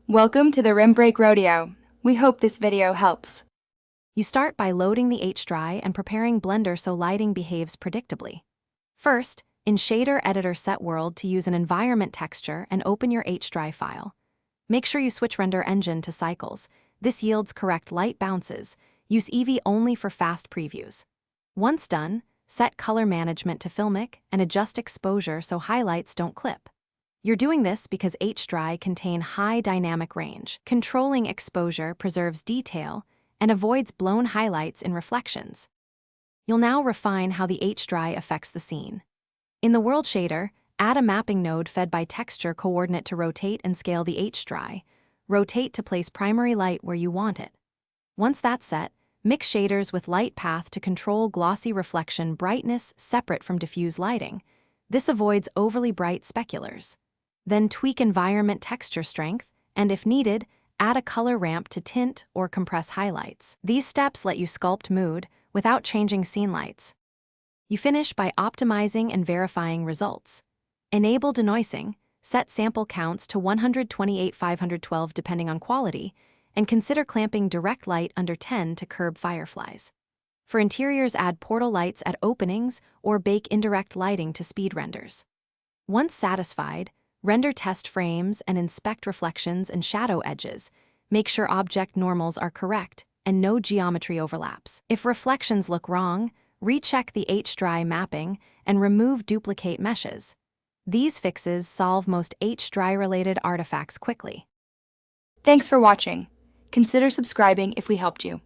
Welcome to the Rim Break Rodeo. We hope this video helps. You start by loading the Hdri and preparing Blender so lighting behaves predictably. First, in Shader Editor Set World to use an environment texture and open your Hdri file. Make sure you switch Render Engine to Cycles. This yields correct light bounces. Use Eevee only for fast previews. Once done, set Color Management to Filmic and adjust exposure so highlights don't clip. You're doing this because Hdri contain high dynamic range. Controlling exposure preserves detail and avoids blown highlights in reflections. You'll now refine how the Hdri affects the scene. In the World Shader, add a mapping node fed by texture coordinate to rotate and scale the Hdri. Rotate to place primary light where you want it. Once that's set, mix shaders with light path to control glossy reflection brightness separate from diffuse lighting. This avoids overly bright speculars. Then tweak environment texture strength, and if needed, add a color ramp to tint or compress highlights. These steps let you sculpt mood without changing scene lights. You finish by optimizing and verifying results. Enable denoising, set sample counts to 128/512 depending on quality, and consider clamping direct light under 10 to curb fireflies. For interiors, add portal lights at openings or bake indirect lighting to speed renders. Once satisfied, render test frames and inspect reflections and shadow edges. Make sure object normals are correct and no geometry overlaps. If reflections look wrong, recheck the Hdri mapping and remove duplicate meshes. These fixes solve most Hdri-related artifacts quickly. Thanks for watching. Consider subscribing if we helped you.